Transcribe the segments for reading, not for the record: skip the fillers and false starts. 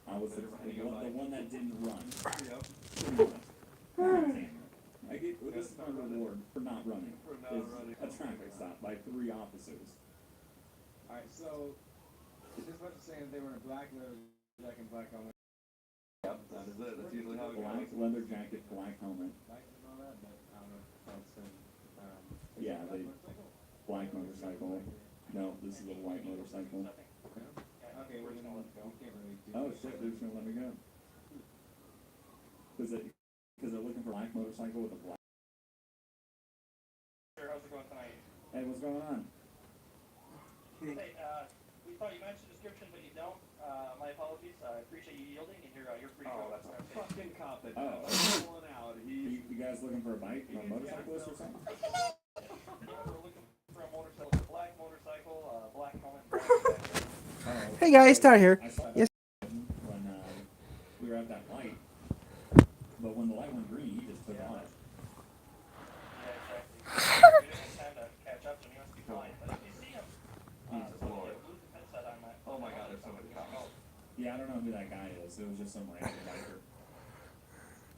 I was the one that didn't run. Yep. This is my reward for not running. A traffic stop by 3 officers. Alright, so is this what you're saying if they were in a black leather jacket and black helmet? Yep, that is it. That's usually how it Black goes. leather jacket, black helmet. Lights and all that, but I don't know if that's Yeah, they black motorcycle. No, this is a white motorcycle. Okay, we're gonna we can't really do Oh shit, they're just gonna let me go. Because they're looking for a black motorcycle with a black. Sure, how's it going tonight? Hey, what's going on? Hey, we thought you matched the description, but you don't. My apologies. I appreciate you yielding, and you're free to go. That's what I'm saying. Fucking cop that Oh. one out. You guys looking for a bike? A motorcyclist or something? Yeah, we're looking for a motorcycle, black motorcycle, black helmet, black jacket. Oh, Hey guys, Todd here. I saw that Yes. when we were at that light. But when the light went green, he just took on it. Yeah, exactly. We didn't have time to catch up, so he must be flying. But if you see him, Jesus Lord. lose the headset on that. Oh my God, there's so many cops. Yeah, I don't know who that guy is. It was just some random biker.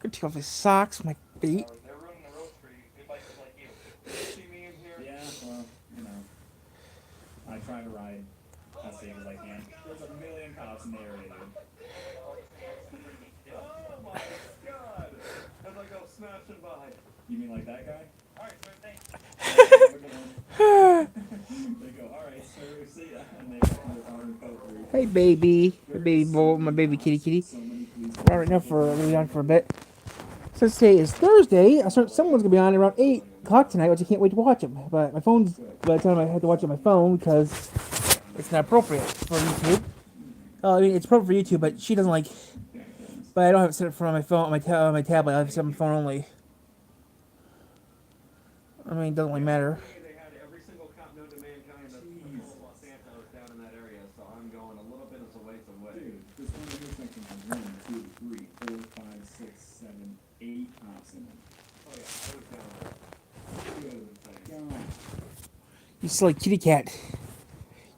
Good take off his socks, my feet. They're ruining the roads for you. Good bikers like you. See me in here? Yeah, well, you know. I try to ride as safe as I can. There's a million cops in the area, dude. Oh my God! As I go smashing by. You mean like that guy? Alright, so thanks. They go, alright, sir, see ya. And they open their car and coat through. Hey baby, my baby boy, my baby kitty. So many police Right now we'll be on for a bit. Since today is Thursday, someone's gonna be on around 8 o'clock tonight, which I can't wait to watch him. But my phone's by the time I have to watch it on my phone because it's not appropriate for YouTube. Oh, I mean it's appropriate for YouTube, but she doesn't like. But I don't have it set up for on my phone, on my tablet. I have it set up on my phone only. I mean, it doesn't really matter. They had every single cop known to mankind that's the whole Los Santos down in that area, so I'm going a little bit of a ways away. Dude, this one intersection has 1, 2, 3, 4, 5, 6, 7, 8 cops in it. Oh yeah, I was down there. God. You silly kitty cat.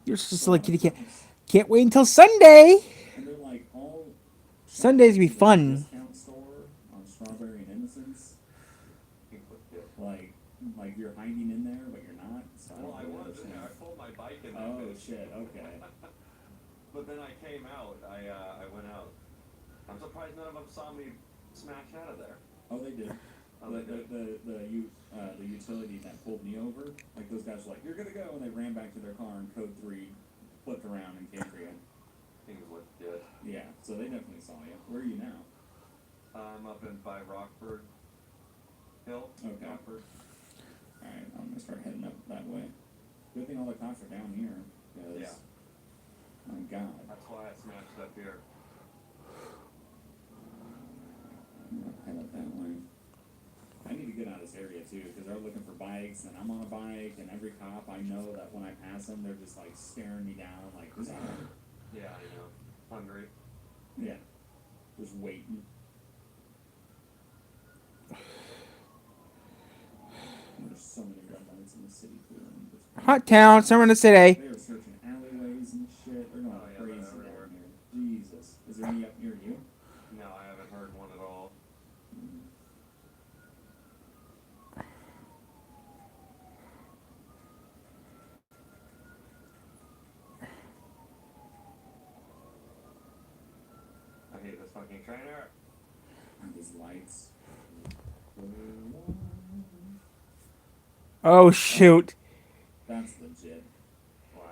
You're so silly kitty cat. Can't wait until Sunday. And they're like all Sunday's gonna be fun. discount store on Strawberry and Innocence. Like you're hiding in there, but you're not. So Well, I don't really was in there. I understand. pulled my bike in there. Oh shit. Okay. But then I came out. I went out. I'm surprised none of them saw me smash out of there. Oh, they did. Oh, they did. The utility that pulled me over, like those guys were like, "You're gonna go," and they ran back to their car and code 3, flipped around and came for you. Things look good. Yeah, so they definitely saw you. Where are you now? I'm up in by Rockford Hill. Okay. Rockford. All right, I'm gonna start heading up that way. Good thing all the cops are down here. Cause, Yeah. my God. That's why I smashed up here. I'm gonna head up that way. I need to get out of this area too, because they're looking for bikes, and I'm on a bike, and every cop I know that when I pass them, they're just like staring me down, like, "Who's that?" Yeah, I know. Hungry. Yeah, just waiting. There's so many red lights in the city too. and just- Hot town, summer in the city. They are searching alleyways and shit. They're going Oh, yeah, crazy they're everywhere. down here. Jesus, is there any up near you? No, I haven't heard one at all. I hate this fucking trainer. And these lights. Oh shoot. That's legit. Why?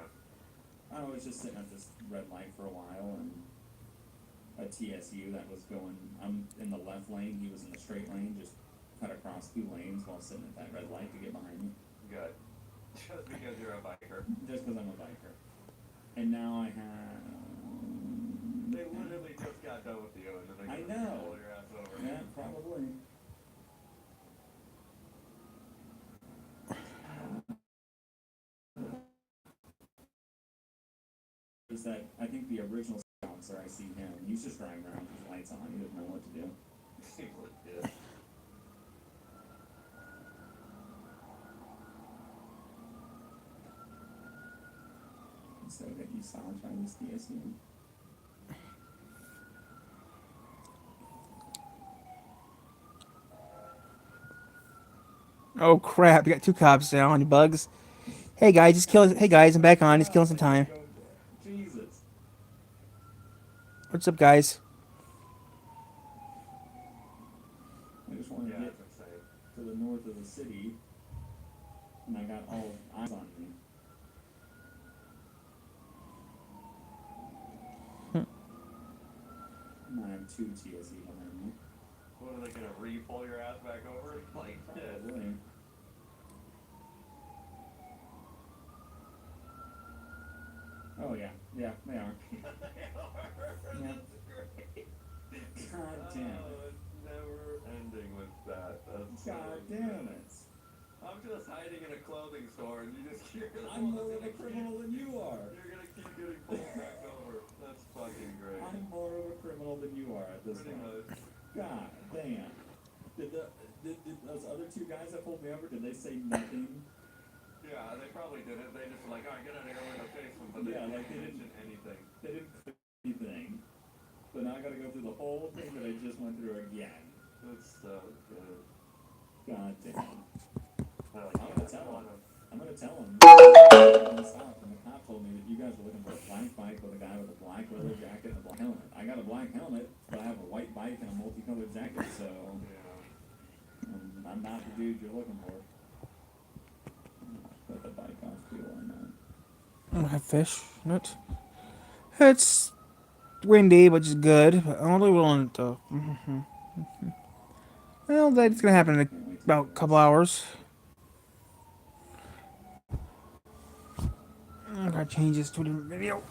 I was just sitting at this red light for a while, and a TSU that was going, I'm in the left lane, he was in the straight lane, just cut across 2 lanes while sitting at that red light to get behind me. Good. Just because you're a biker. Just because I'm a biker. And now I have... They literally just got done with you and then I they know. pull your ass over. Yeah, probably. Is that, I think the original officer, I see him, he's just driving around with his lights on, he doesn't know what to do. Seems legit. So that you saw trying this TSU. Oh crap! You got two cops now on you bugs. Hey guys, just kill. Hey guys, I'm back on. Just killing some time. Jesus. What's up, guys? I just want to Yeah, get that's insane. to the north of the city, and I got all eyes on me. And I have two TSE behind me. What are they gonna re-pull your ass back over? Like, shit. Probably. Oh yeah, yeah, they are. That's great. God damn it. Oh, it's never ending with that. That's so God good. damn it. I'm just hiding in a clothing store and you just hear I'm more of a criminal than you are. You're gonna keep getting pulled back over. That's fucking great. I'm more of a criminal than you are at this Pretty point. much. God damn. Did those other two guys that pulled me over, did they say nothing? Yeah, they probably didn't. They just were like, alright, get out of here, we're gonna face them. But Yeah, they like, didn't they mention anything. They didn't click anything. But now I gotta go through the whole thing that I just went through again. That's so good. God damn. They're like, I'm gonna tell "You him. wanna-" I'm gonna tell him. I'm gonna stop. And the cop told me that you guys were looking for a black bike with a guy with a black leather jacket and a black helmet. I got a black helmet, but I have a white bike and a multicolored jacket, so Yeah. I'm not the dude you're looking for. But the bike off too, why not? I don't have fish in it. It's windy, which is good. But I'm only willing to. Well, that's gonna happen in about a couple hours. I gotta change this to a different video.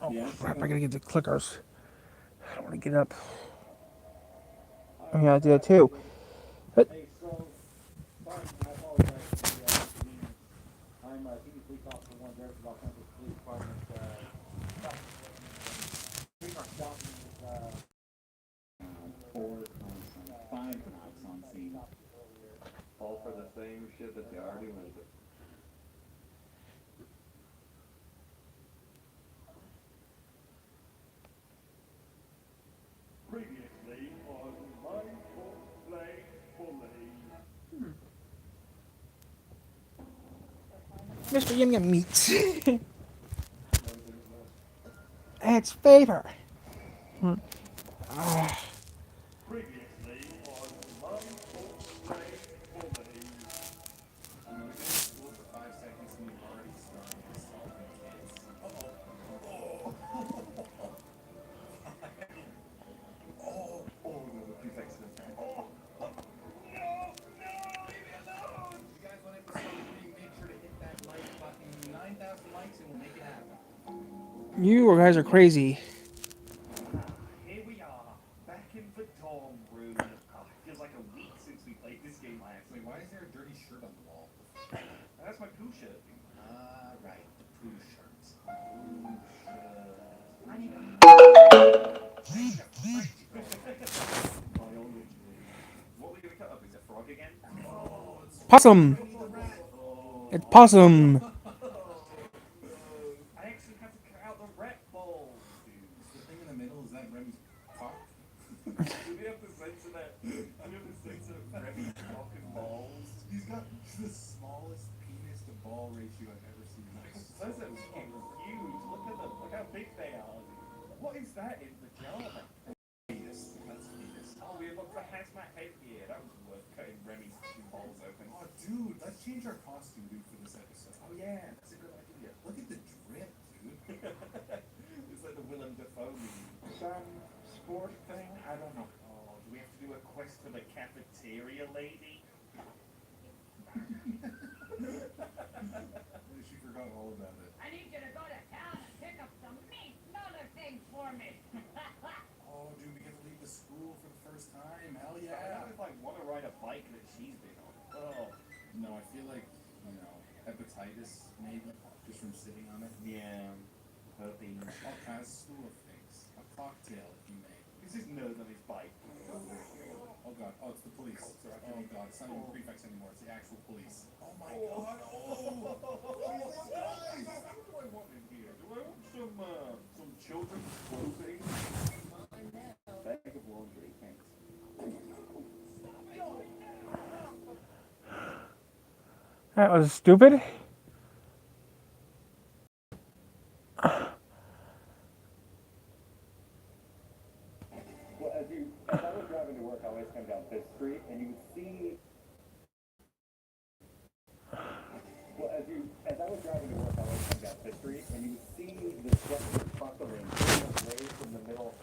Oh Yeah, crap! I gotta get the clickers. I don't want to get up. Oh, yeah, I do that too. But Hey, so, sorry, I apologize for the inconvenience. I'm a senior police officer, one there for Los Angeles Police Department. We are stopping with, 5 cops on scene. All for the same shit that they already went through. Previously on Mindful Play Bully. Mr. Yum Yum Meats. It's favor. Previously on Mindful Play Bully. I'm gonna go to school for 5 seconds and you've already started assaulting kids. Oh, no, the prefect's in there. Oh, no, leave me alone! You guys want episode 3, make sure to hit that like button. 9,000 likes and we'll make it happen. You guys are crazy. Here we are, back in the dorm room. Feels like a week since we played this game last. Wait, why is there a dirty shirt on the wall? That's my poo shirt. Right, the poo shirts. I need a biology. What were you gonna cut up? Is it frog again? Oh, it's Possum. the rat. It's possum. I actually have to cut out the rat balls, dude. The thing in the middle, is that Remy's cock? Do we have to censor that? Do we have to censor Remy's cock and balls? He's got the smallest penis to ball ratio I've ever seen. Those are fucking huge. Look at them. Look how big they are. What is that in the jar? Penis. That's penis. Oh, we have got the hazmat headgear. That was worth cutting Remy's two balls open. Oh, dude, let's change our costume, dude, for this episode. Oh yeah, that's a good idea. Look at the drip, dude. It's like the Willem Dafoe movie. Some sport thing? I don't know. Oh, do we have to do a quest for the cafeteria lady? She forgot all about it. I need you to go to town and pick up some meat and other things for me. Oh, dude, we get to leave the school for the first time. Hell I yeah. don't know if I want to ride a bike that she's been on. Oh, No, I feel like, hepatitis, maybe, just from sitting on it. yeah. Herpes. All kinds of things. A cocktail, if you may. He's just nerd on his bike. Oh god, oh, it's the police. Oh god, it's not even prefects anymore, it's the actual police. Oh my god, oh! Jesus Christ! What do I want in here? Do I want some children's clothing? Bag of laundry, thanks. That was stupid. Well, as I was driving to work, I always come down Fifth Street, and you would see. Well, as I was driving to work, I always come down Fifth Street, and you would see the structure buckling away from the middle.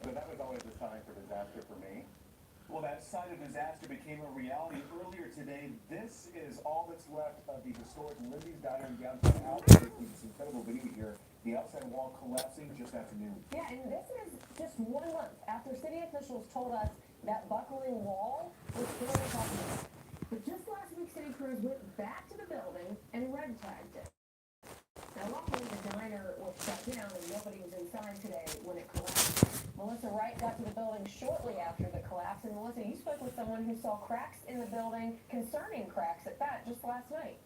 So that was always a sign for disaster for me. Well, that sign of disaster became a reality earlier today. This is all that's left of the historic Lindy's Diner in downtown Albuquerque. This incredible video here. The outside wall collapsing just after noon. Yeah, and this is just 1 month after city officials told us that buckling wall was still possible. But just last week, city crews went back to the building and red tagged it. Now, luckily, the diner was shut down and nobody was inside today when it collapsed. Melissa Wright got to the building shortly after the collapse, and Melissa, you spoke with someone who saw cracks in the building, concerning cracks at that, just last night.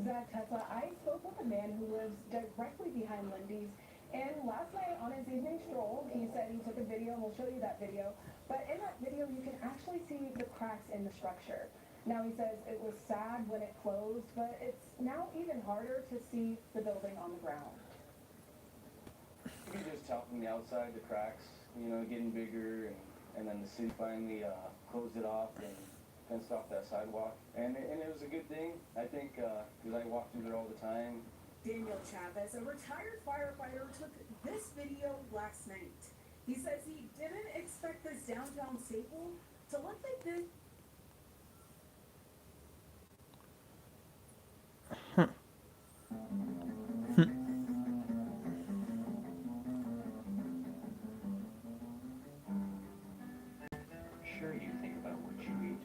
Zach Tesla, I spoke with a man who lives directly behind Lindy's, and last night on his evening stroll, he said he took a video, and we'll show you that video, but in that video you can actually see the cracks in the structure. Now he says it was sad when it closed, but it's now even harder to see the building on the ground. You can just tell from the outside the cracks, getting bigger, and then the city finally closed it off and fenced off that sidewalk. And it was a good thing, I think, because I walk through there all the time. Daniel Chavez, a retired firefighter, took this video last night. He says he didn't expect this downtown staple to look like this. Sure, you think about what you eat,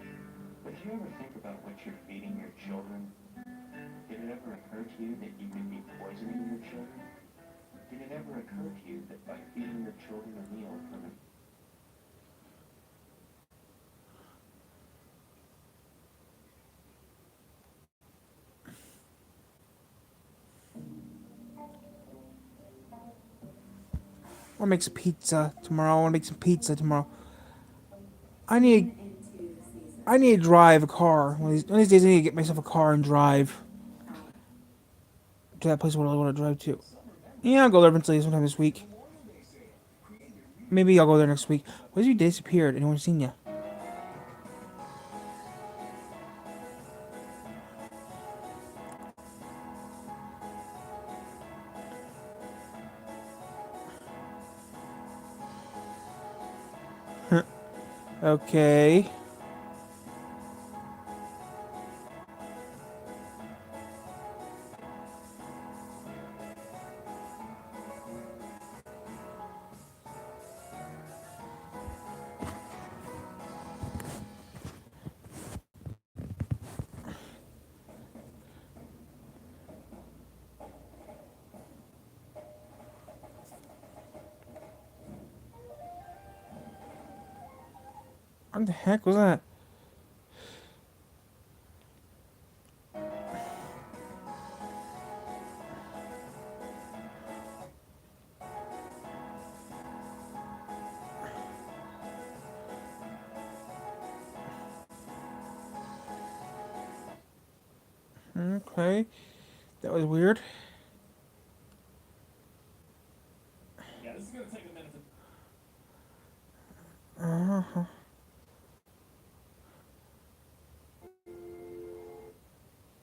but do you ever think about what you're feeding your children? Did it ever occur to you that you could be poisoning your children? Did it ever occur to you that by feeding your children a meal from a I want to make some pizza tomorrow. I want to make some pizza tomorrow. I need to drive a car. One of these days I need to get myself a car and drive to that place where I want to drive to. Yeah, I'll go there eventually sometime this week. Maybe I'll go there next week. Where's you disappeared? Anyone seen you? Okay. What the heck was that? Okay. That was weird. Yeah, this is gonna take a minute to... Uh-huh.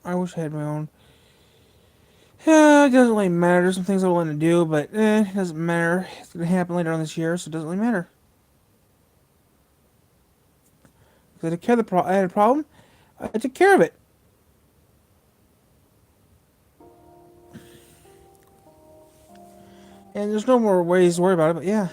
I wish I had my own. It doesn't really matter. There's some things I want to do, but it doesn't matter. It's going to happen later on this year, so it doesn't really matter. Because I took care of I had a problem, I took care of it. And there's no more ways to worry about it, but yeah.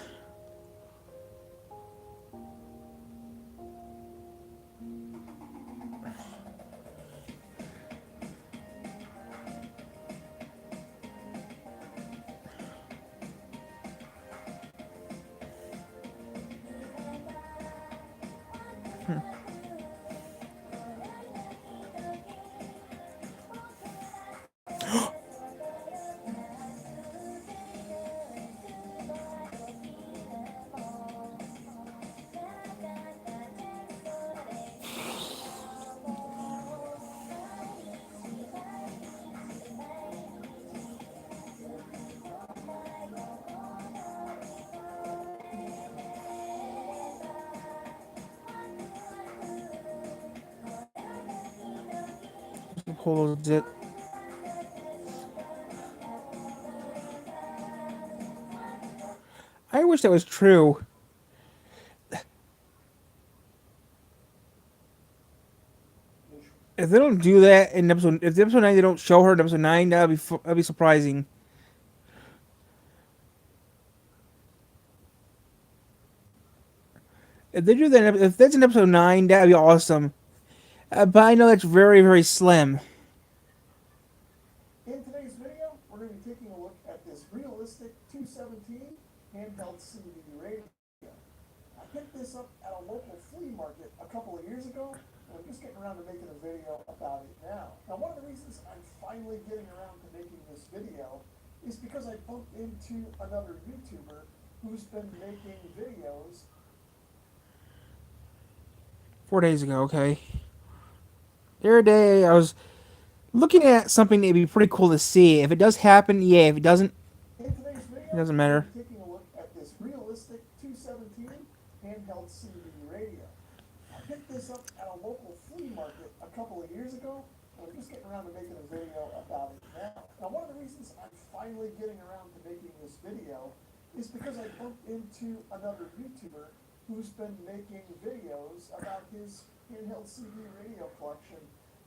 Hold it. I wish that was true. If they don't do that in episode, if the episode 9 they don't show her in episode 9, that'd be surprising. If they do that, if that's in episode 9, that'd be awesome. But I know that's very, very slim. In today's video, we're going to be taking a look at this realistic 217 handheld CB radio. I picked this up at a local flea market a couple of years ago, and I'm just getting around to making a video about it now. Now, one of the reasons I'm finally getting around to making this video is because I bumped into another YouTuber who's been making videos. 4 days ago, okay. The other day, I was looking at something that'd be pretty cool to see. If it does happen, yeah. If it doesn't, In today's video, it doesn't matter. we're taking a look at this realistic 217 handheld CB radio. I picked this up at a local flea market a couple of years ago, and I'm just getting around to making a video about it now. Now, one of the reasons I'm finally getting around to making this video is because I bumped into another YouTuber who's been making videos about his handheld CB radio collection,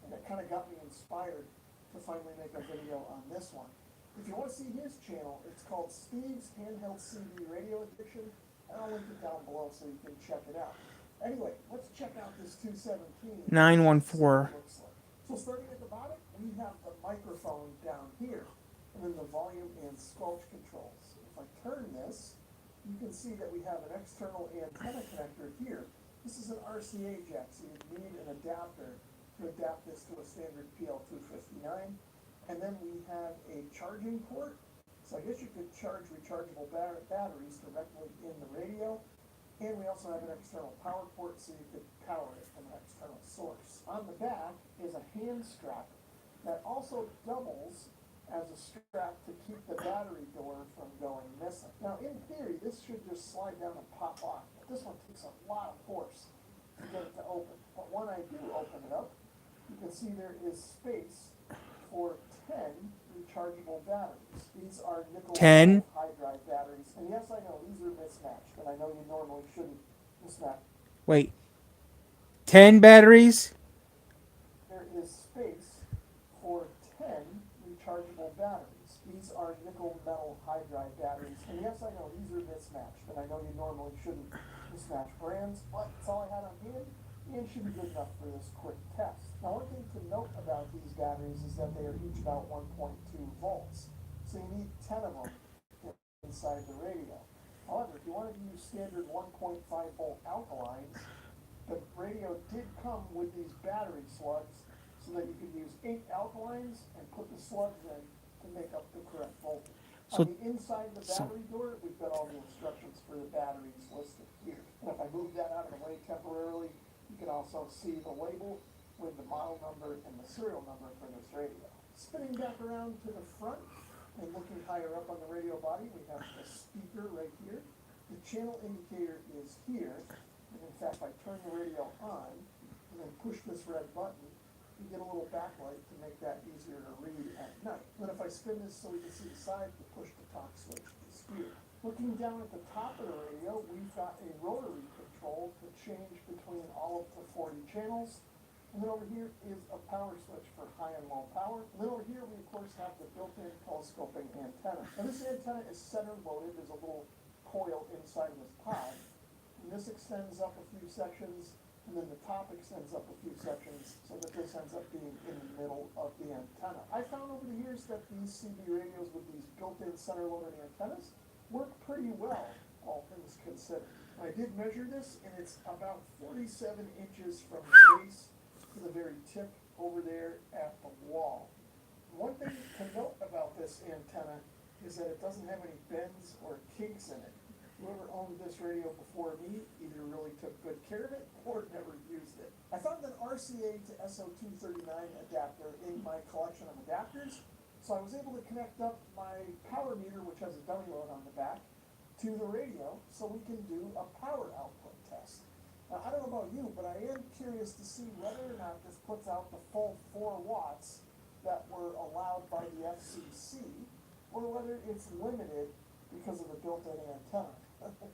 and it kind of got me inspired to finally make a video on this one. If you want to see his channel, it's called Steve's Handheld CB Radio Edition, and I'll link it down below so you can check it out. Anyway, let's check out this 217. 914. So starting at the bottom, we have the microphone down here, and then the volume and squelch controls. If I turn this, you can see that we have an external antenna connector here. This is an RCA jack, so you need an adapter to adapt this to a standard PL259. And then we have a charging port. So I guess you could charge rechargeable batteries directly in the radio. And we also have an external power port, so you could power it from an external source. On the back is a hand strap that also doubles as a strap to keep the battery door from going missing. Now, in theory, this should just slide down and pop off. But this one takes a lot of force to get it to open. But when I do open it up, you can see there is space for 10 rechargeable batteries. These are nickel 10? hydride batteries. And yes, I know, these are mismatched, and I know you normally shouldn't mismatch. Wait. 10 batteries? There is space for 10 rechargeable batteries. These are nickel metal hydride batteries. And yes, I know, these are mismatched, and I know you normally shouldn't mismatch brands, but that's all I had on hand, and should be good enough for this quick test. Now, one thing to note about these batteries is that they are each about 1.2 volts, so you need 10 of them inside the radio. However, if you wanted to use standard 1.5 volt alkalines, the radio did come with these battery slugs so that you could use 8 alkalines and put the slugs in to make up the correct voltage. So- On the inside of the battery door, we've got all the instructions for the batteries listed here. And if I move that out of the way temporarily, you can also see the label with the model number and the serial number for this radio. Spinning back around to the front and looking higher up on the radio body, we have the speaker right here. The channel indicator is here. And in fact, if I turn the radio on and then push this red button, you get a little backlight to make that easier to read at night. Then if I spin this so we can see the side, you push the talk switch to the speaker. Looking down at the top of the radio, we've got a rotary control to change between all of the 40 channels. And then over here is a power switch for high and low power. And then over here we of course have the built-in telescoping antenna. And this antenna is center loaded. There's a little coil inside of this pod. And this extends up a few sections, and then the top extends up a few sections, so that this ends up being in the middle of the antenna. I found over the years that these CB radios with these built-in center loaded antennas work pretty well, all things considered. I did measure this, and it's about 47 inches from the base to the very tip over there at the wall. One thing to note about this antenna is that it doesn't have any bends or kinks in it. Whoever owned this radio before me either really took good care of it or never used it. I found an RCA to SO239 adapter in my collection of adapters, so I was able to connect up my power meter, which has a dummy load on the back, to the radio so we can do a power output test. Now, I don't know about you, but I am curious to see whether or not this puts out the full 4 watts that were allowed by the FCC, or whether it's limited because of the built-in antenna.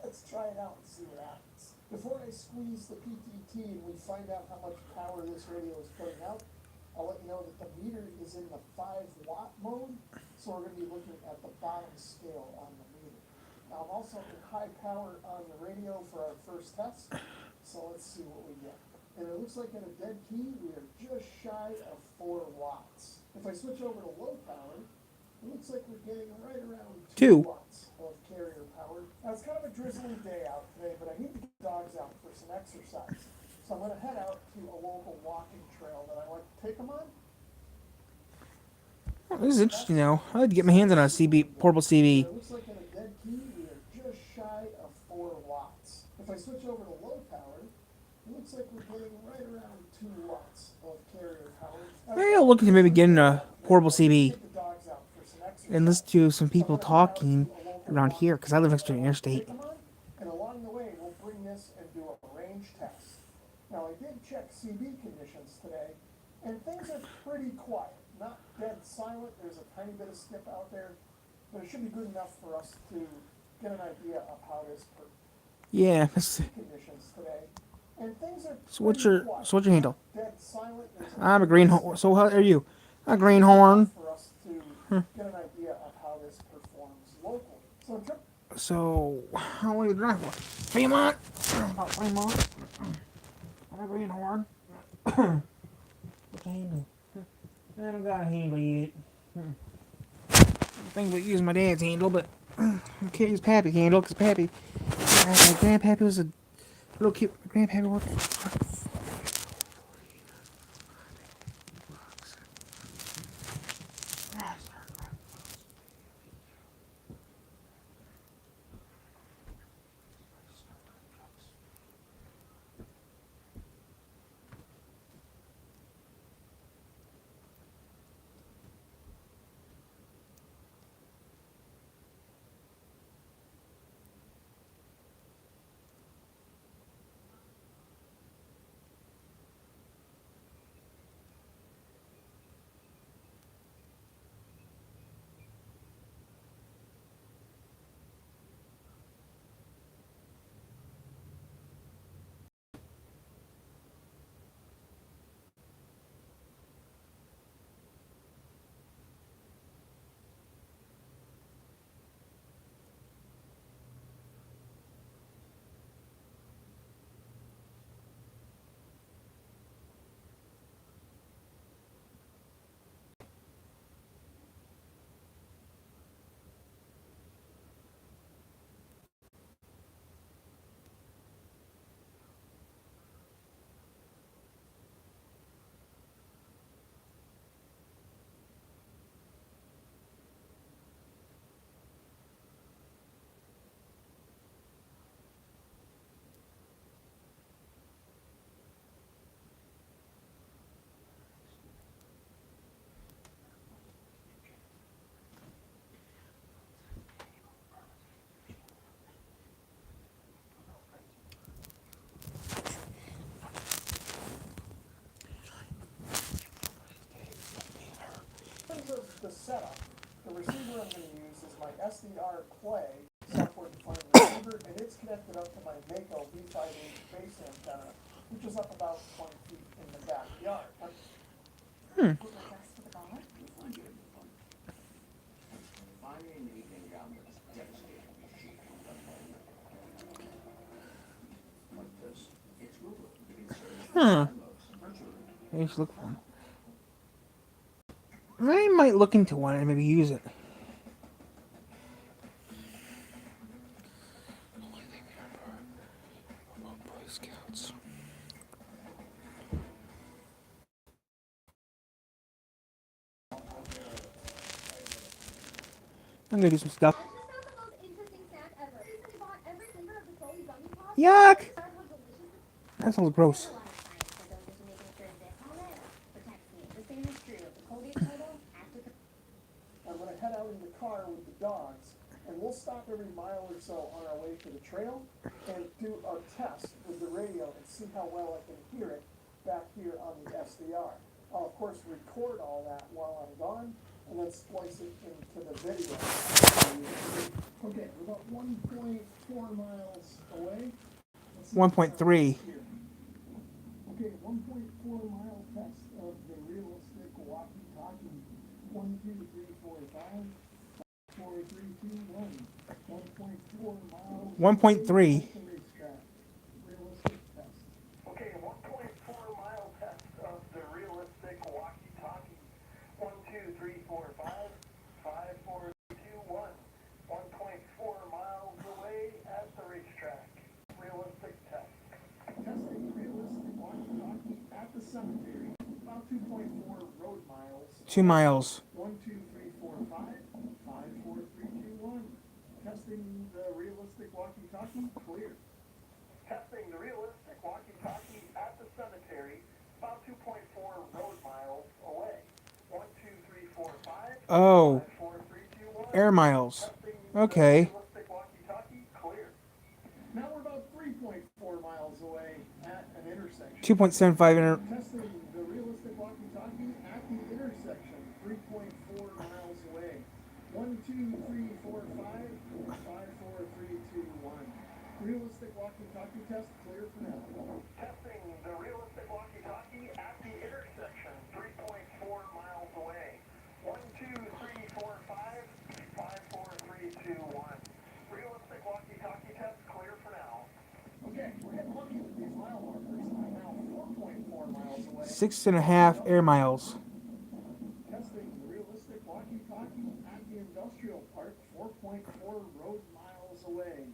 Let's try it out and see what happens. Before I squeeze the PTT and we find out how much power this radio is putting out, I'll let you know that the meter is in the 5-watt mode, so we're going to be looking at the bottom scale on the meter. Now, I'm also in high power on the radio for our first test, so let's see what we get. And it looks like at a dead key, we are just shy of 4 watts. If I switch over to low power, it looks like we're getting right around 2 watts of carrier power. Now, it's kind of a drizzly day out today, but I need to get the dogs out for some exercise. So I'm going to head out to a local walking trail that I like to take them on. Oh, this is interesting now. I'd like to get my hands on a portable CB. It looks like at a dead key, we are just shy of 4 watts. If I switch over to low power, it looks like we're getting right around 2 watts of carrier power. Maybe I'll look into maybe getting a portable CB and listen to some people talking around here, because I live next to an interstate. And along the way, we'll bring this and do a range test. Now, I did check CB conditions today, and things are pretty quiet. Not dead silent. There's a tiny bit of skip out there, but it should be good enough for us to get an idea of how it is per Yeah. conditions today. And things are So what's your handle? dead silent. I'm a greenhorn. So how are you? A greenhorn. For us to get an idea of how this performs locally. So how long are you driving for? Fremont. About Fremont. I'm a greenhorn. What's a handle? I haven't got a handle yet. I think about using my dad's handle, but I can't use Pappy's handle because Pappy, my grandpappy was a little cute. My grandpappy worked. The setup, the receiver I'm going to use is my SDR Play software-defined receiver, and it's connected up to my Mako V5H base antenna, which is up about 20 feet in the backyard. I should look for one. I might look into one and maybe use it. Boy Scouts. I'm gonna do some stuff. Yuck! That sounds gross. I'm going to head out in the car with the dogs and we'll stop every mile or so on our way to the trail and do a test with the radio and see how well I can hear it back here on the SDR. I'll of course record all that while I'm gone and then splice it into the video. Okay, we're about 1.4 miles away. 1.3. Okay, 1.4 mile test of the realistic walkie-talkie. 1, 2, 3, 4, 5, 4, 3, 2, 1. 1.4 miles. 1.3. Realistic test. Okay, 1.4 mile test of the realistic walkie-talkie. 1, 2, 3, 4, 5, 5, 4, 3, 2, 1. 1.4 miles away at the racetrack. Realistic test. Testing realistic walkie-talkie at the cemetery. About 2.4 road miles. 2 miles. 1, 2, 3, 4, 5, 5, 4, 3, 2, 1. Testing the realistic walkie-talkie, clear. Testing the realistic walkie-talkie at the cemetery, about 2.4 road miles away. 1, 2, 3, 4, 5, Oh. 5, 4, 3, 2, 1. Air miles. Testing Okay. the realistic walkie-talkie, clear. Now we're about 3.4 miles away at an intersection. 2.75 Testing the realistic walkie-talkie at the intersection, 3.4 miles away. 1, 2, 3, 4, 5, 5, 4, 3, 2, 1. Realistic walkie-talkie test clear for now. Testing the realistic walkie-talkie at the intersection, 3.4 miles away. 1, 2, 3, 4, 5, 5, 4, 3, 2, 1. Realistic walkie-talkie test clear for now. Okay, we're getting lucky with these mile markers. I'm now 4.4 miles away. 6.5 air miles. Testing the realistic walkie-talkie at the industrial park, 4.4 road miles away.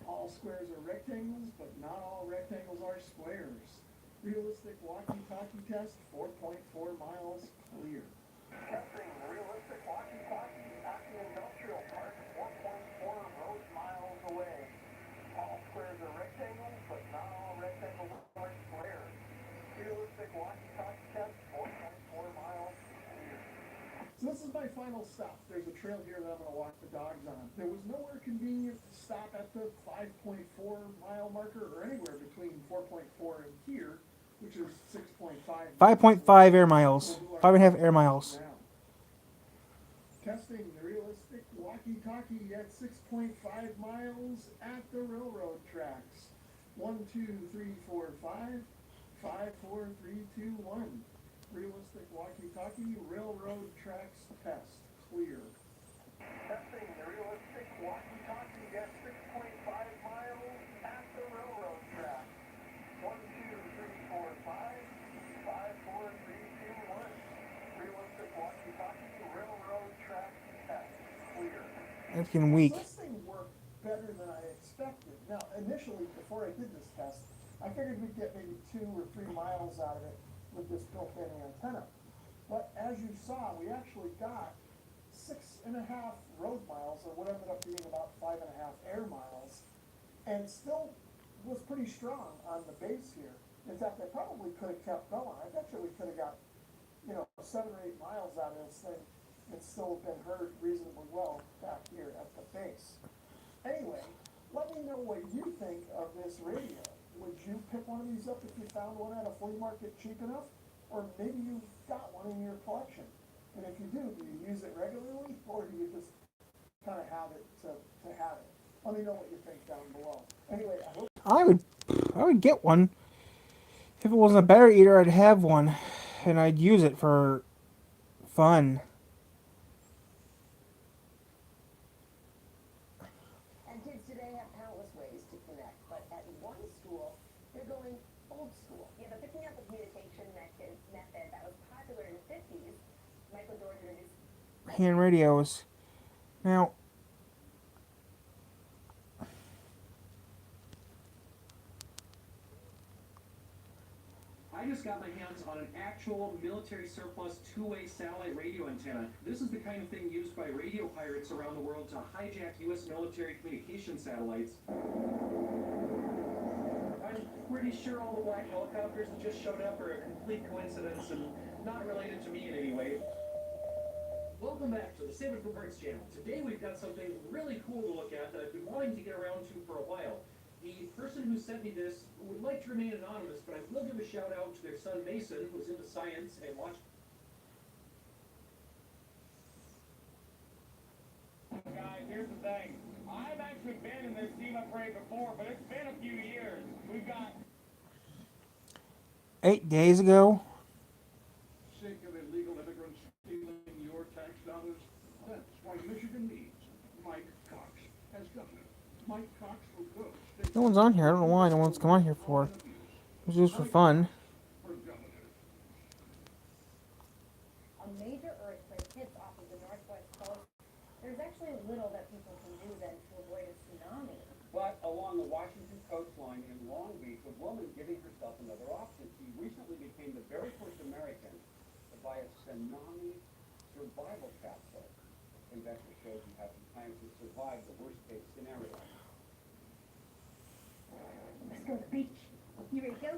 All squares are rectangles, but not all rectangles are squares. Realistic walkie-talkie test, 4.4 miles clear. Testing the realistic walkie-talkie at the industrial park, 4.4 road miles away. All squares are rectangles, but not all rectangles are squares. Realistic walkie-talkie test, 4.4 miles clear. So this is my final stop. There's a trail here that I'm going to walk the dogs on. There was nowhere convenient to stop at the 5.4 mile marker or anywhere between 4.4 and here, which is 6.5. 5.5 air miles. 5.5 air miles. Now, testing the realistic walkie-talkie at 6.5 miles at the railroad tracks. 1, 2, 3, 4, 5, 5, 4, 3, 2, 1. Realistic walkie-talkie railroad tracks test clear. Testing the realistic walkie-talkie at 6.5 miles at the railroad tracks. 1, 2, 3, 4, 5, 5, 4, 3, 2, 1. Realistic walkie-talkie railroad tracks test clear. That's getting weak. This thing worked better than I expected. Now, initially, before I did this test, I figured we'd get maybe 2 or 3 miles out of it with this built-in antenna. But as you saw, we actually got 6.5 road miles, or what ended up being about 5.5 air miles, and still was pretty strong on the base here. In fact, I probably could have kept going. I bet you we could have got, 7 or 8 miles out of this thing and still been heard reasonably well back here at the base. Anyway, let me know what you think of this radio. Would you pick one of these up if you found one at a flea market cheap enough? Or maybe you've got one in your collection. And if you do you use it regularly, or do you just kind of have it to have it? Let me know what you think down below. Anyway, I hope I would get one. If it wasn't a battery eater, I'd have one. And I'd use it for fun. And kids today have countless ways to connect, but at one school, they're going old school. Yeah, they're picking up a communication method that was popular in the 50s. Michael Jordan introduced Hand radios. Now, I just got my hands on an actual military surplus two-way satellite radio antenna. This is the kind of thing used by radio pirates around the world to hijack U.S. military communication satellites. I'm pretty sure all the black helicopters that just showed up are a complete coincidence and not related to me in any way. Welcome Welcome back to the Save It for Parts channel. Today we've got something really cool to look at that I've been wanting to get around to for a while. The person who sent me this would like to remain anonymous, but I will give a shout out to their son Mason, who's into science and watched. Guys, here's the thing. I've actually been in this SEMA parade before, but it's been a few years. We've got 8 days ago. Sick of illegal immigrants stealing your tax dollars? That's why Michigan needs Mike Cox as governor. Mike Cox will go state No one's on here. I don't know why no one's come on here for. It was just for fun. for governor. A major earthquake hits off of the northwest coast. There's actually little that people can do then to avoid a tsunami. But along the Washington coastline in Long Beach, a woman giving herself another option. She recently became the very first American to buy a tsunami survival capsule. Investor shows you how she plans to survive the worst case scenario. Let's go to the beach. You ready to go?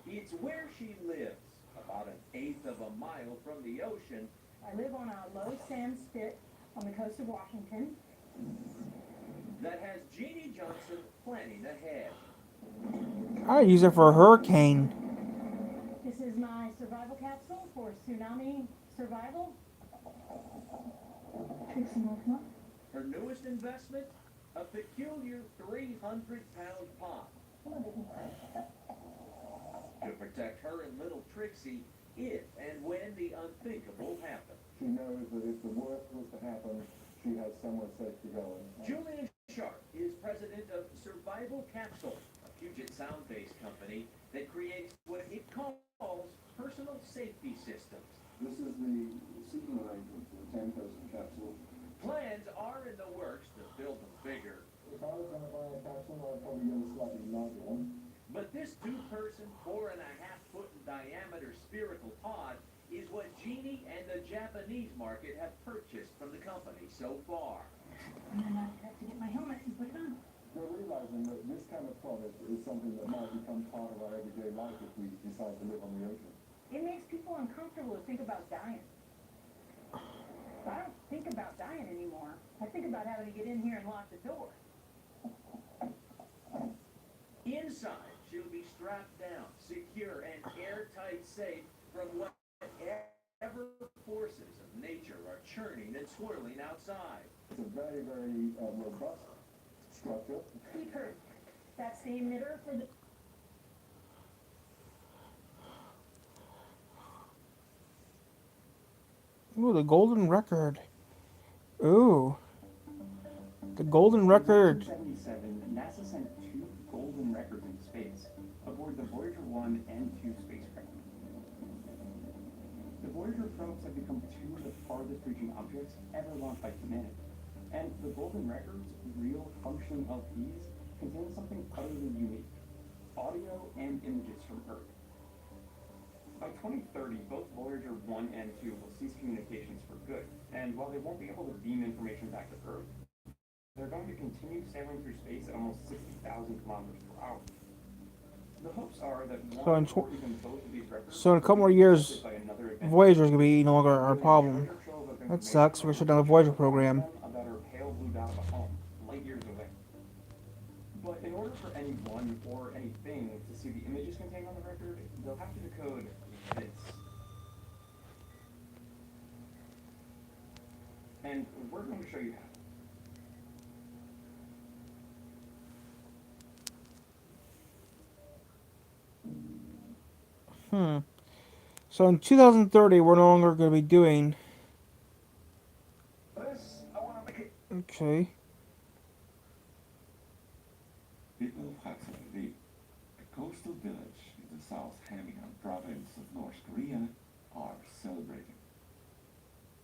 It's where she lives, about 1/8 of a mile from the ocean. I live on a low sand spit on the coast of Washington. That has Jeannie Johnson planning ahead. I use it for a hurricane. This is my survival capsule for tsunami survival. Take some more, come on. Her newest investment, a peculiar 300-pound pot. To protect her and little Trixie if and when the unthinkable happens. She knows that if the worst was to happen, she has somewhere safe to go. Julian Sharp is president of Survival Capsule, a Puget Sound-based company that creates what it calls personal safety systems. This is the seating arrangement for the 10-person capsule. Plans are in the works to build them bigger. If I was going to buy a capsule, I'd probably get a slightly larger one. But this 2-person, 4.5-foot in diameter spherical pod is what Jeannie and the Japanese market have purchased from the company so far. I'm gonna have to get my helmet and put it on. We're realizing that this kind of product is something that might become part of our everyday life if we decide to live on the ocean. It makes people uncomfortable to think about dying. But I don't think about dying anymore. I think about having to get in here and lock the door. Inside, she'll be strapped down, secure, and airtight safe from whatever forces of nature are churning and swirling outside. It's a very, very robust structure. Keep her. That's the emitter for the... Ooh, the golden record. Ooh. The golden record. In 1977, NASA sent 2 golden records into space aboard the Voyager 1 and 2 spacecraft. The Voyager probes have become 2 of the farthest reaching objects ever launched by humanity. And the golden record's real function of these contains something utterly unique: audio and images from Earth. By 2030, both Voyager 1 and 2 will cease communications for good, and while they won't be able to beam information back to Earth, they're going to continue sailing through space at almost 60,000 kilometers per hour. The hopes are that one or even both of these records So in a couple more years, by another event. Voyager's gonna be no longer our problem. That sucks. We're gonna shut down the Voyager program. About her pale blue dot of a home, light years away. But in order for anyone or anything to see the images contained on the record, they'll have to decode this. And we're going to show you how. So in 2030, we're no longer going to be doing... Okay. People of Hudson Bay, a coastal village in the South Hamgyong province of North Korea, are celebrating.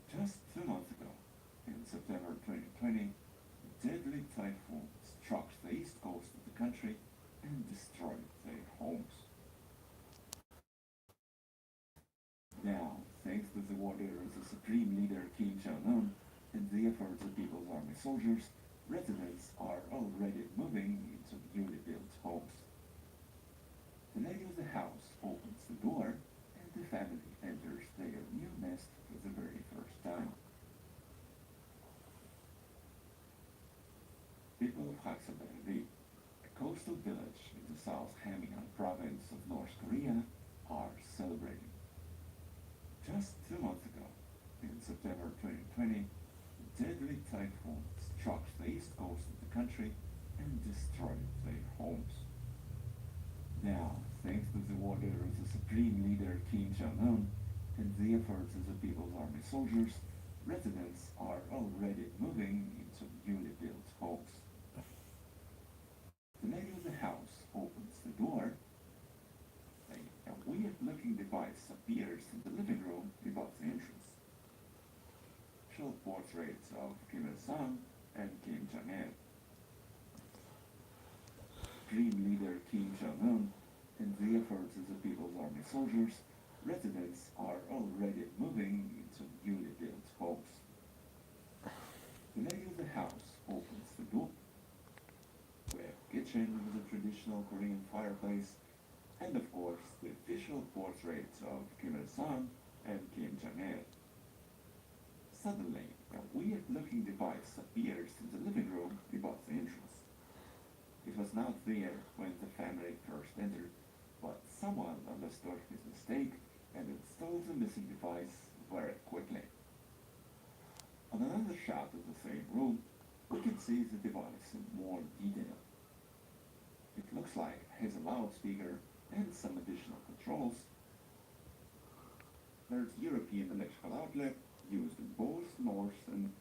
Just 2 months ago, in September 2020, a deadly typhoon struck the east coast of the country and destroyed their homes. Now, thanks to the orders of Supreme Leader Kim Jong-un and the efforts of People's Army soldiers, residents are already moving into newly built homes. The lady of the house opens the door, and the family enters their new nest for the very first time. Hakseberdi, a coastal village in the South Hamgyong province of North Korea, are celebrating. Just 2 months ago, in September 2020, a deadly typhoon struck the east coast of the country and destroyed their homes. Now, thanks to the order of the Supreme Leader Kim Jong-un and the efforts of the People's Army soldiers, residents are already moving into newly built homes. The lady of the house opens the door. A weird-looking device appears in the living room above the entrance. Show portraits of Kim Il-sung and Kim Jong-il. Supreme Leader Kim Jong-un and the efforts of the People's Army soldiers, residents are already moving into newly built homes. The lady of the house opens the door. We have a kitchen with a traditional Korean fireplace, and of course the official portraits of Kim Il-sung and Kim Jong-il. Suddenly, a weird-looking device appears in the living room above the entrance. It was not there when the family first entered, but someone understood his mistake and installed the missing device very quickly. On another shot of the same room, we can see the device in more detail. It looks like it has a loudspeaker and some additional controls. There's European electrical outlet used in both North and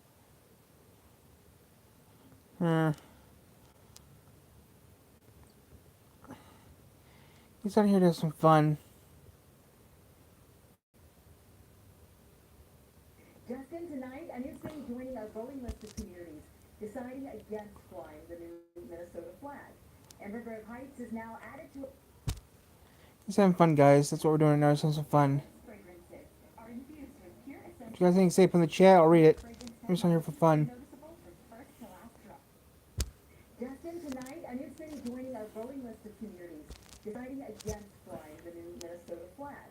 He's out here to have some fun. Justin, tonight, a new city joining our growing list of communities, deciding against flying the new Minnesota flag. And River Grove Heights is now added to He's having fun, guys. That's what we're doing now. Just having some fun. fragrances. Are infused with pure If essential you guys think safe in the chat, I'll read it. I'm just on here for fun. noticeable from first to last drop. Justin, tonight, a new city joining our growing list of communities, deciding against flying the new Minnesota flag.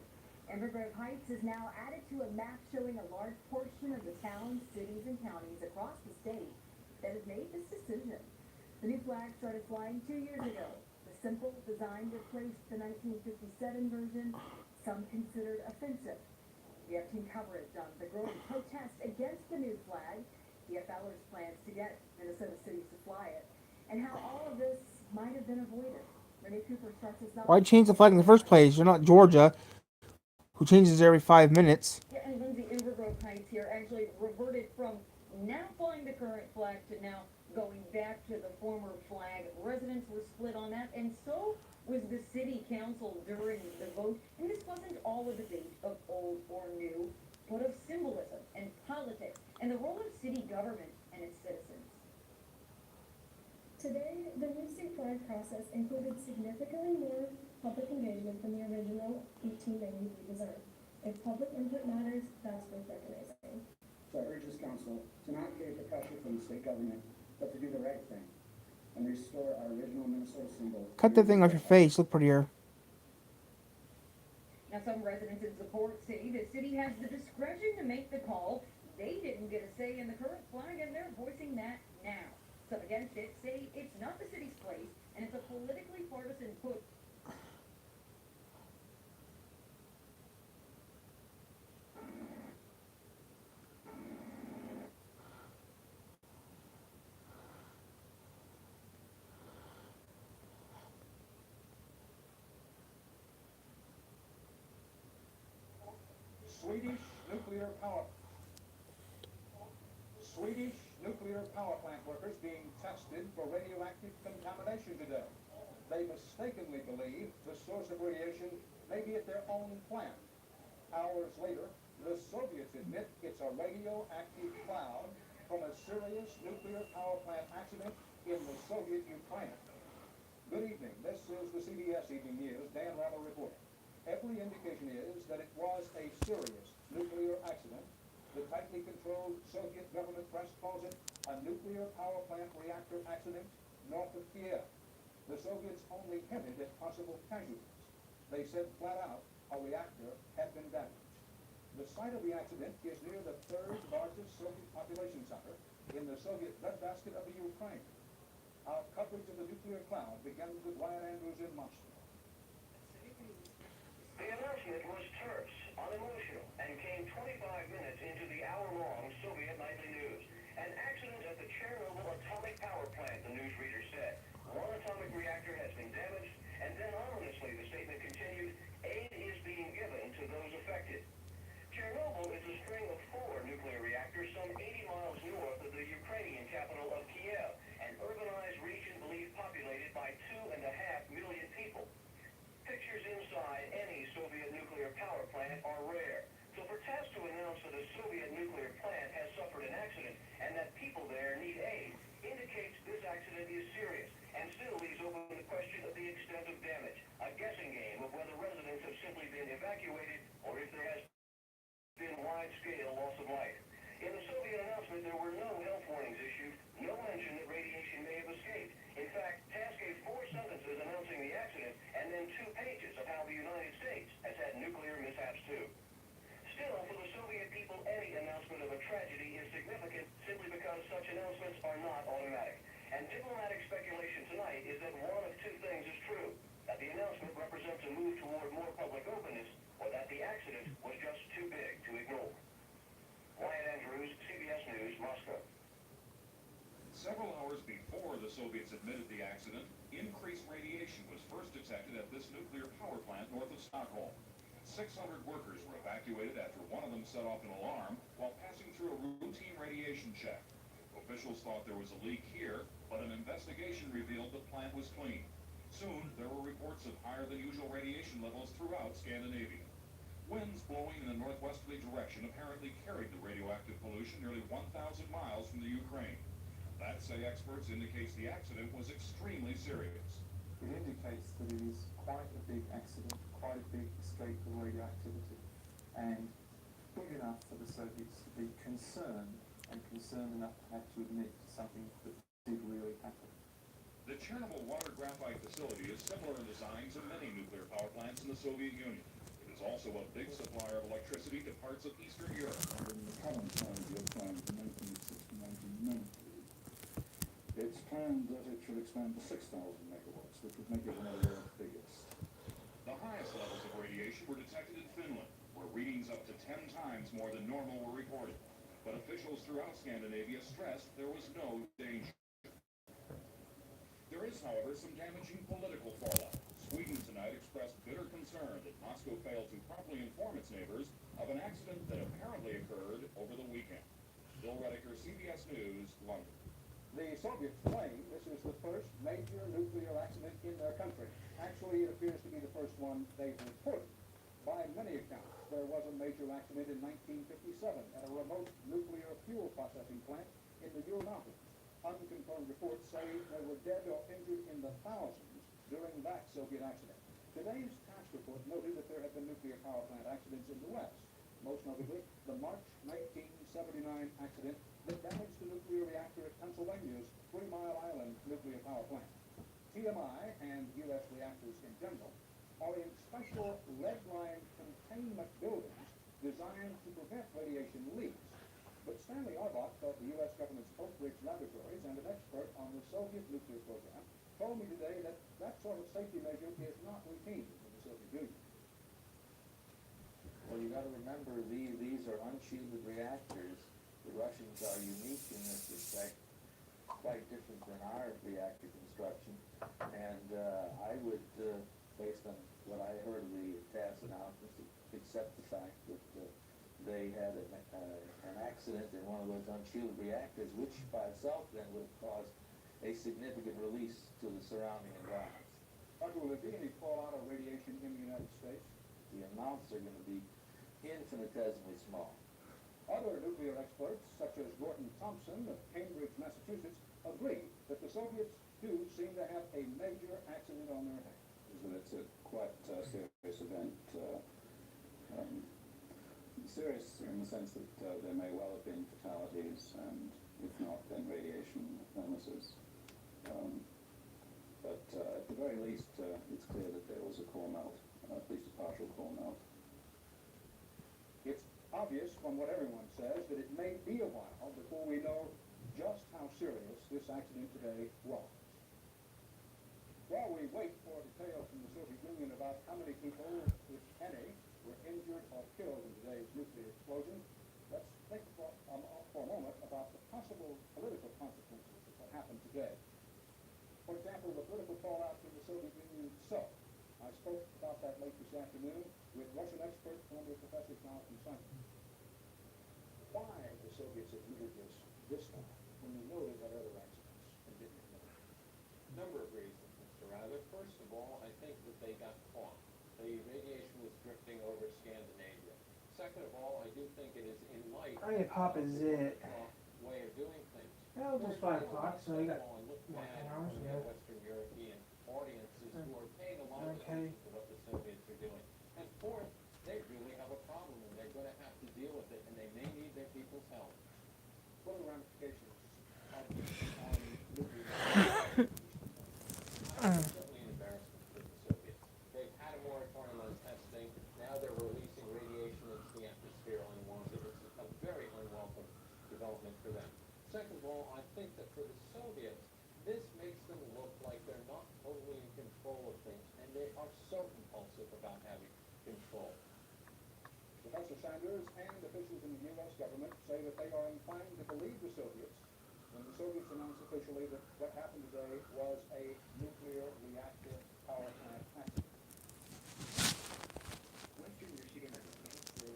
And River Grove Heights is now added to a map showing a large portion of the towns, cities, and counties across the state that have made this decision. The new flag started flying 2 years ago. The simple design replaced the 1957 version, some considered offensive. We have team coverage on the growing protest against the new flag, the FLers' plans to get Minnesota cities to fly it, and how all of this might have been avoided. Renee Cooper starts us off. Why change the flag in the first place? You're not Georgia, who changes every 5 minutes. Yeah, and Lindsay, in River Grove Heights here actually reverted from now flying the current flag to now going back to the former flag. Residents were split on that, and so was the city council during the vote. And this wasn't all a debate of old or new, but of symbolism and politics and the role of city government and its citizens. Today, the new state flag process included significantly more public engagement than the original 1893 design. If public input matters, that's worth recognizing. So I urge this council to not cave to pressure from the state government, but to do the right thing and restore our original Minnesota symbol. Cut that thing off your face. Look prettier. Now, some residents in support say the city has the discretion to make the call. They didn't get a say in the current flag, and they're voicing that now. Some against it say it's not the city's place, and it's a politically partisan push. Swedish nuclear power plant workers being tested for radioactive contamination today. They mistakenly believe the source of radiation may be at their own plant. Hours later, the Soviets admit it's a radioactive cloud from a serious nuclear power plant accident in the Soviet Ukraine. Good evening. This is the CBS Evening News. Dan Rather reporting. Every indication is that it was a serious nuclear accident. The tightly controlled Soviet government press calls it a nuclear power plant reactor accident north of Kiev. The Soviets only hinted at possible casualties. They said flat out a reactor had been damaged. The site of the accident is near the third largest Soviet population center in the Soviet breadbasket of the Ukraine. Our coverage of the nuclear cloud begins with Wyatt Andrews in Moscow. The announcement was terse, unemotional, and came 25 minutes into the hour-long Soviet nightly news. An accident at the Chernobyl atomic power plant, the newsreader said. One atomic reactor has been damaged, and then ominously the statement continued, aid is being given to those affected. Chernobyl is a string of 4 nuclear reactors some 80 miles north of the Ukrainian capital of Kiev, an urbanized region believed populated by 2.5 million people. Pictures inside any Soviet nuclear power plant are rare. So for TASS to announce that a Soviet nuclear plant has suffered an accident and that people there need aid indicates this accident is serious and still leaves open the question of the extent of damage, a guessing game of whether residents have simply been evacuated or if there has been wide-scale loss of life. In the Soviet announcement, there were no health warnings issued, no mention that radiation may have escaped. In fact, TASS gave 4 sentences announcing the accident and then 2 pages of how the United States has had nuclear mishaps too. Still, for the Soviet people, any announcement of a tragedy is significant simply because such announcements are not automatic. And diplomatic speculation tonight is that one of 2 things is true, that the announcement represents a move toward more public openness, or that the accident was just too big to ignore. Wyatt Andrews, CBS News, Moscow. Several hours before the Soviets admitted the accident, increased radiation was first detected at this nuclear power plant north of Stockholm. 600 workers were evacuated after one of them set off an alarm while passing through a routine radiation check. Officials thought there was a leak here, but an investigation revealed the plant was clean. Soon, there were reports of higher than usual radiation levels throughout Scandinavia. Winds blowing in a northwesterly direction apparently carried the radioactive pollution nearly 1,000 miles from the Ukraine. That, say experts, indicates the accident was extremely serious. It indicates that it is quite a big accident, quite a big escape of radioactivity, and big enough for the Soviets to be concerned, and concerned enough to have to admit to something that did really happen. The Chernobyl water graphite facility is similar in design to many nuclear power plants in the Soviet Union. It is also a big supplier of electricity to parts of Eastern Europe. In the current 5-year plan from 1960-1990, it's planned that it should expand to 6,000 megawatts, which would make it one of the world's biggest. The highest levels of radiation were detected in Finland, where readings up to 10 times more than normal were reported. But officials throughout Scandinavia stressed there was no danger. There is, however, some damaging political fallout. Sweden tonight expressed bitter concern that Moscow failed to promptly inform its neighbors of an accident that apparently occurred over the weekend. Bill Rediker, CBS News, London. The Soviets claim this is the first major nuclear accident in their country. Actually, it appears to be the first one they've reported. By many accounts, there was a major accident in 1957 at a remote nuclear fuel processing plant in the Ural Mountains. Unconfirmed reports say there were dead or injured in the thousands during that Soviet accident. Today's task report noted that there have been nuclear power plant accidents in the West, most notably the March 1979 accident that damaged the nuclear reactor at Pennsylvania's 3 Mile Island nuclear power plant. TMI and U.S. reactors in general are in special lead-lined containment buildings designed to prevent radiation leaks. But Stanley Arbach of the U.S. government's Oak Ridge Laboratories and an expert on the Soviet nuclear program told me today that that sort of safety measure is not routine in the Soviet Union. Well, you got to remember, these are unshielded reactors. The Russians are unique in this respect, quite different than our reactor construction. And I would, based on what I heard of the TASS announcements, accept the fact that they had an accident in one of those unshielded reactors, which by itself then would have caused a significant release to the surrounding environment. Will there be any fallout of radiation in the United States? The amounts are going to be infinitesimally small. Other nuclear experts, such as Gordon Thompson of Cambridge, Massachusetts, agree that the Soviets do seem to have a major accident on their hands. It's a quite serious event. Serious in the sense that there may well have been fatalities, and if not, then radiation illnesses. But at the very least, it's clear that there was a core melt, at least a partial core melt. It's obvious from what everyone says that it may be a while before we know just how serious this accident today was. While we wait for details from the Soviet Union about how many people, if any, were injured or killed in today's nuclear explosion, let's think for a moment about the possible political consequences of what happened today. For example, the political fallout from the Soviet Union itself. I spoke about that late this afternoon with Russian expert Columbia Professor Jonathan Simon. Why the Soviets admitted this time when they know they've had other accidents and didn't admit it? Number of reasons, Mr. Rather. First of all, I think that they got caught. The radiation was drifting over Scandinavia. Second of all, I do think it is in light I need Papa Zit. way of doing things. Well, it's 5 o'clock, so you got look what, at 10 hours? Yeah. Western European audiences who are paying a lot of Okay. attention to what the Soviets are doing. And fourth, they really have a problem and they're going to have to deal with it, and they may need their people's help. What are the ramifications on nuclear? Certainly an embarrassment for the Soviets. They've had a moratorium on testing. Now they're releasing radiation into the atmosphere unwanted. It's a very unwelcome development for them. Second of all, I think that for the Soviets, this makes them look like they're not totally in control of things, and they are so compulsive about having control. Professor Sanders and officials in the U.S. government say that they are inclined to believe the Soviets when the Soviets announced officially that what happened today was a nuclear reactor power plant accident. Western Michigan has a cancer.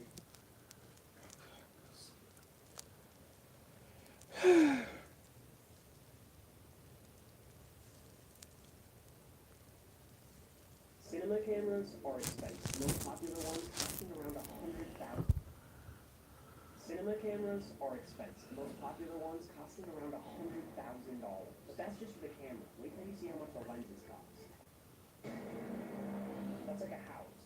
Cinema cameras are expensive. Most popular ones costing around $100,000. Cinema cameras are expensive. Most popular ones costing around $100,000. But that's just for the camera. Wait till you see how much the lenses cost. That's like a house.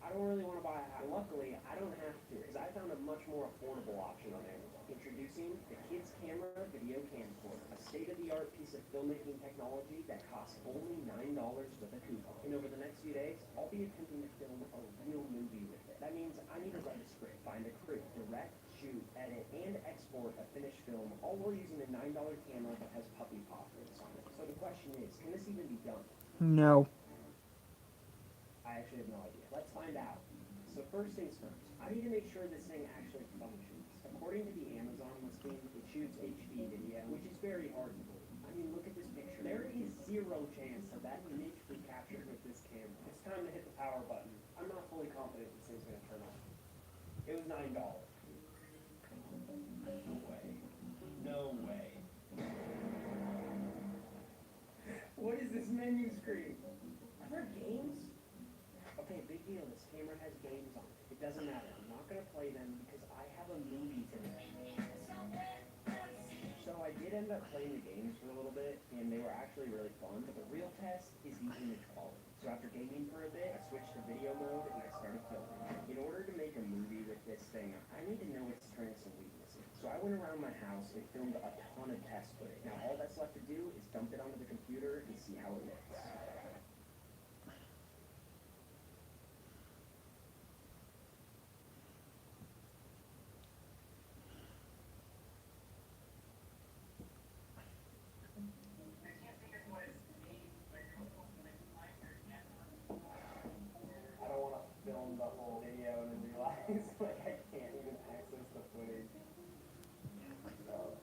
I don't really want to buy a house. Luckily, I don't have to, because I found a much more affordable option on Amazon. Introducing the Kids Camera Video Camcorder, a state-of-the-art piece of filmmaking technology that costs only $9 with a coupon. And over the next few days, I'll be attempting to film a real movie with it. That means I need to write a script, find a crew, direct, shoot, edit, and export a finished film, all while using a $9 camera that has puppy paw prints on it. So the question is, can this even be done? No. I actually have no idea. Let's find out. So first things first, I need to make sure this thing actually functions. According to the Amazon listing, it shoots HD video, which is very hard to believe. I mean, look at this picture. There is zero chance that that image was captured with this camera. It's time to hit the power button. I'm not fully confident this thing's going to turn on. It was $9. No way. No way. What is this menu screen? Are there games? Okay, big deal. This camera has games on it. It doesn't matter. I'm not going to play them because I have a movie today. So I did end up playing the games for a little bit, and they were actually really fun, but the real test is the image quality. So after gaming for a bit, I switched to video mode, and I started filming. In order to make a movie with this thing, I need to know its strengths and weaknesses. So I went around my house and filmed a ton of test footage. Now all that's left to do is dump it onto the computer and see how it looks. I don't want to film the whole video and then realize like I can't even access the footage.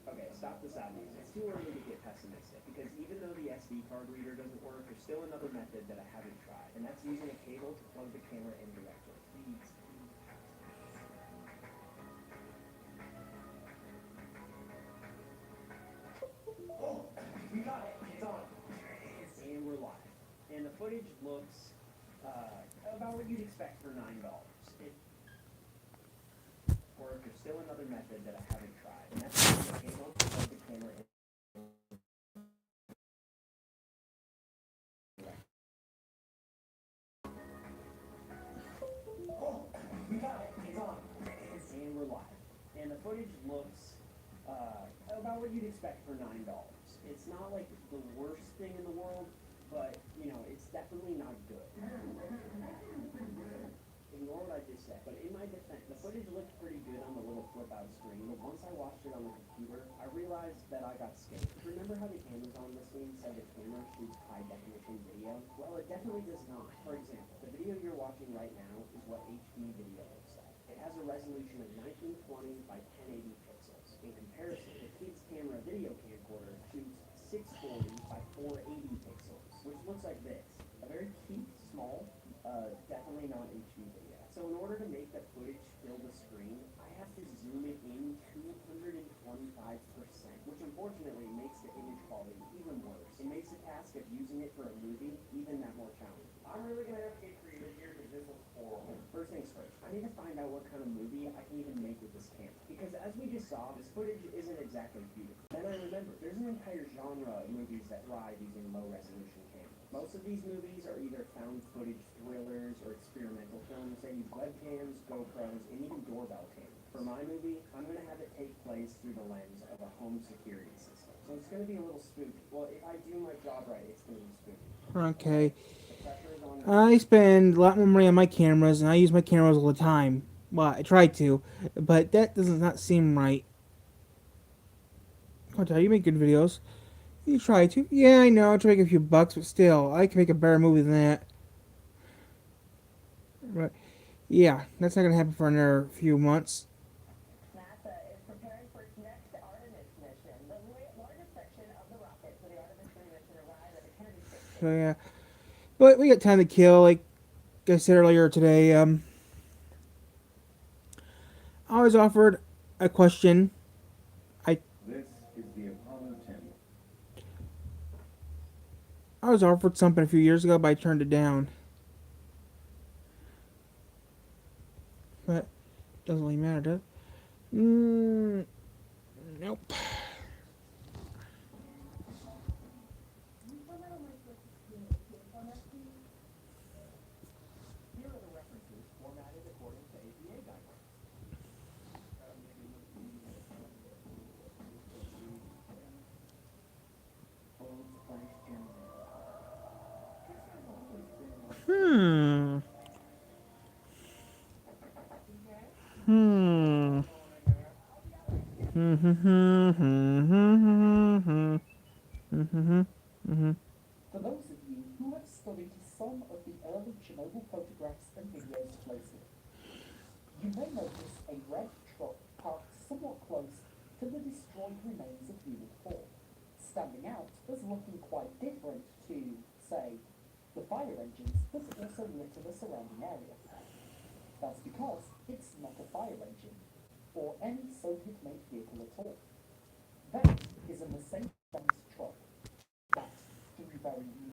Okay, stop the sad news. It's too early to get pessimistic because even though the SD card reader doesn't work, there's still another method that I haven't tried, and that's using a cable to plug the camera in directly. Please. Oh, we got it. It's on. And we're live. And the footage looks about what you'd expect for $9. Or if there's still another method that I haven't tried, and that's using a cable to plug the camera in. Oh, we got it. It's on. And we're live. And the footage looks about what you'd expect for $9. It's not like the worst thing in the world, but, you know, it's definitely not good. Ignore what I just said. But in my defense, the footage looked pretty good on the little flip-out screen, but once I watched it on the computer, I realized that I got scared. Remember how the Amazon listing said the camera shoots high-definition unfortunately does not. For example, the video you're watching right now is what HD video looks like. It has a resolution of 1920 by 1080 pixels. In comparison, the kid's camera video camcorder shoots 640 by 480 pixels, which looks like this. A very cute, small, definitely not HD video. So in order to make the footage fill the screen, I have to zoom it in 225%, which unfortunately makes the image quality even worse. It makes the task of using it for a movie even that more challenging. I'm really gonna have to get creative here because this looks horrible. First things first, I need to find out what kind of movie I can even make with this camera. Because as we just saw, this footage isn't exactly beautiful. Then I remember, there's an entire genre of movies that thrive using low resolution cameras. Most of these movies are either found footage thrillers or experimental films that use webcams, GoPros, and even doorbell cameras. For my movie, I'm gonna have it take place through the lens of a home security system. So it's gonna be a little spooky. Well, if I do my job right, it's gonna be spooky. Okay. The pressure is on. I spend a lot more money on my cameras, and I use my cameras all the time. Well, I try to, but that does not seem right. I'll tell you, make good videos. You try to. Yeah, I know, I try to make a few bucks, but still, I can make a better movie than that. But, yeah, that's not going to happen for another few months. NASA is preparing for its next Artemis mission. The largest section of the rocket for the Artemis 3 mission arrived at the Kennedy Space Station. So, yeah. But we got time to kill, like I said earlier today. I was offered a question. This is the Apollo 10. I was offered something a few years ago, but I turned it down. But doesn't really matter, does it? Nope. Here are the references formatted according to APA guidelines. For those of you who have studied some of the early Chernobyl photographs and videos closely, you may notice a red truck parked somewhat close to the destroyed remains of Unit 4, standing out as looking quite different to, say, the fire engines that also litter the surrounding area. That's because it's not a fire engine, or any Soviet-made vehicle at all.